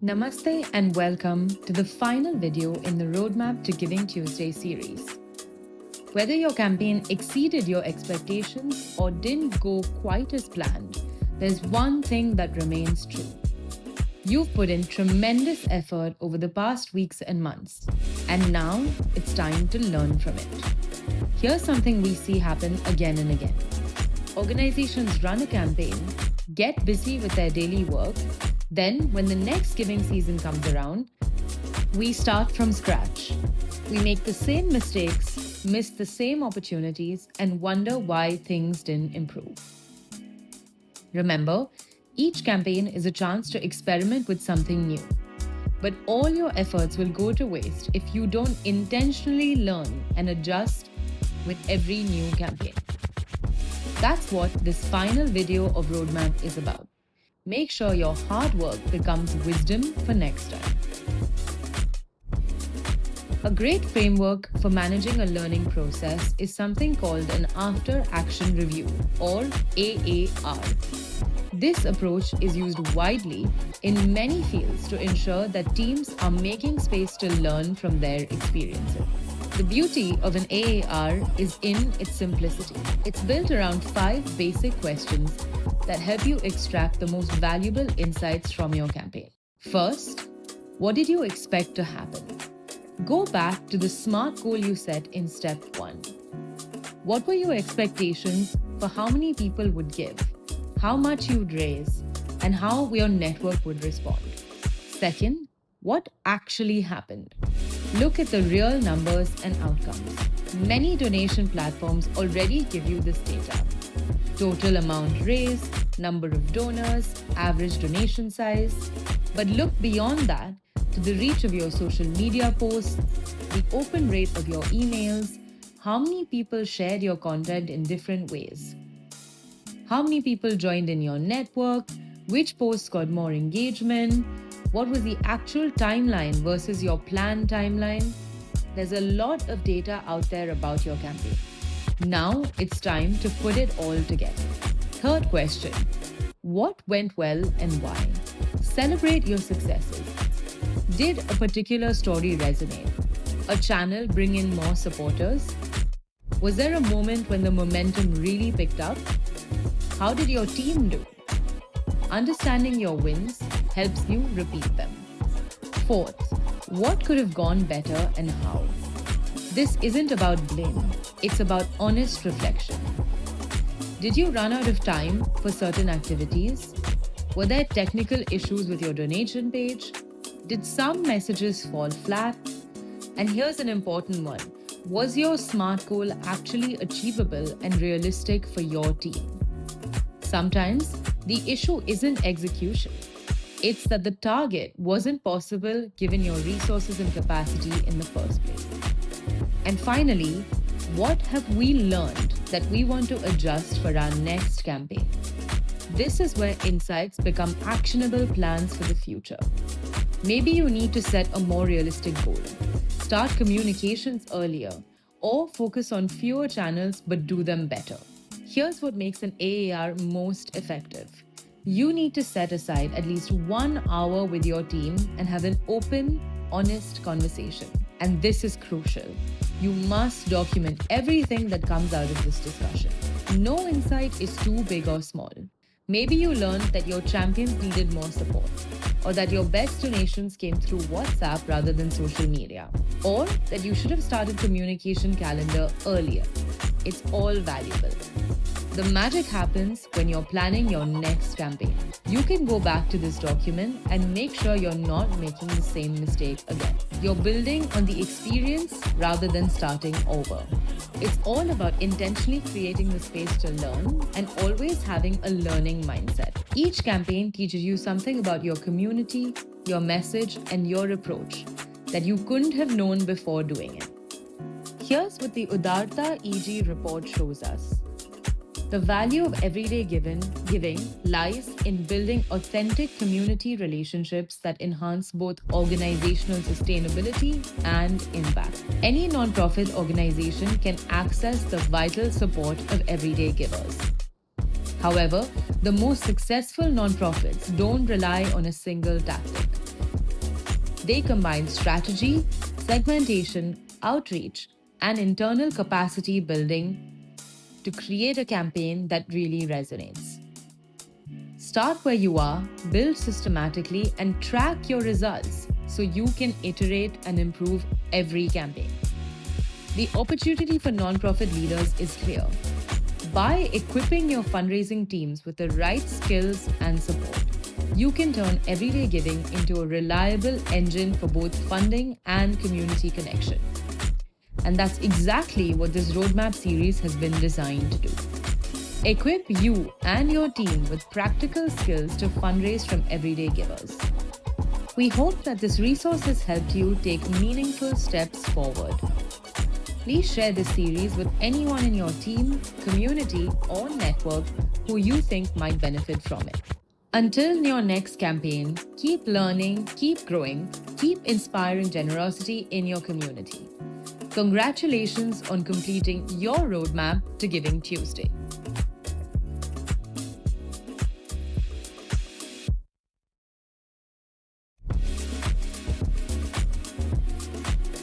Namaste and welcome to the final video in the Roadmap to Giving Tuesday series. Whether your campaign exceeded your expectations or didn't go quite as planned, there's one thing that remains true. You've put in tremendous effort over the past weeks and months, and now it's time to learn from it. Here's something we see happen again and again. Organizations run a campaign, get busy with their daily work, then when the next giving season comes around, we start from scratch. We make the same mistakes, miss the same opportunities, and wonder why things didn't improve. Remember, each campaign is a chance to experiment with something new. But all your efforts will go to waste if you don't intentionally learn and adjust with every new campaign. That's what this final video of Roadmap is about. Make sure your hard work becomes wisdom for next time. A great framework for managing a learning process is something called an After Action Review, or AAR. This approach is used widely in many fields to ensure that teams are making space to learn from their experiences. The beauty of an AAR is in its simplicity. It's built around 5 basic questions that help you extract the most valuable insights from your campaign. First, what did you expect to happen? Go back to the SMART goal you set in step 1. What were your expectations for how many people would give, how much you'd raise, and how your network would respond? Second, what actually happened? Look at the real numbers and outcomes. Many donation platforms already give you this data. Total amount raised, number of donors, average donation size. But look beyond that to the reach of your social media posts, the open rate of your emails, how many people shared your content in different ways, how many people joined in your network, which posts got more engagement, what was the actual timeline versus your planned timeline. There's a lot of data out there about your campaign. Now it's time to put it all together. Third question, what went well and why? Celebrate your successes. Did a particular story resonate? A channel bring in more supporters? Was there a moment when the momentum really picked up? How did your team do? Understanding your wins helps you repeat them. Fourth, what could have gone better and how? This isn't about blame, it's about honest reflection. Did you run out of time for certain activities? Were there technical issues with your donation page? Did some messages fall flat? And here's an important one. Was your SMART goal actually achievable and realistic for your team? Sometimes the issue isn't execution. It's that the target wasn't possible given your resources and capacity in the first place. And finally, what have we learned that we want to adjust for our next campaign? This is where insights become actionable plans for the future. Maybe you need to set a more realistic goal, start communications earlier, or focus on fewer channels but do them better. Here's what makes an AAR most effective. You need to set aside at least 1 hour with your team and have an open, honest conversation. And this is crucial. You must document everything that comes out of this discussion. No insight is too big or small. Maybe you learned that your champions needed more support, or that your best donations came through WhatsApp rather than social media, or that you should have started communication calendar earlier. It's all valuable. The magic happens when you're planning your next campaign. You can go back to this document and make sure you're not making the same mistake again. You're building on the experience rather than starting over. It's all about intentionally creating the space to learn and always having a learning mindset. Each campaign teaches you something about your community, your message, and your approach that you couldn't have known before doing it. Here's what the Udarta EG report shows us. The value of everyday giving lies in building authentic community relationships that enhance both organizational sustainability and impact. Any nonprofit organization can access the vital support of everyday givers. However, the most successful nonprofits don't rely on a single tactic. They combine strategy, segmentation, outreach, and internal capacity building to create a campaign that really resonates. Start where you are, build systematically, and track your results so you can iterate and improve every campaign. The opportunity for nonprofit leaders is clear. By equipping your fundraising teams with the right skills and support, you can turn everyday giving into a reliable engine for both funding and community connection. And that's exactly what this roadmap series has been designed to do. Equip you and your team with practical skills to fundraise from everyday givers. We hope that this resource has helped you take meaningful steps forward. Please share this series with anyone in your team, community, or network who you think might benefit from it. Until your next campaign, keep learning, keep growing, keep inspiring generosity in your community. Congratulations on completing your roadmap to Giving Tuesday.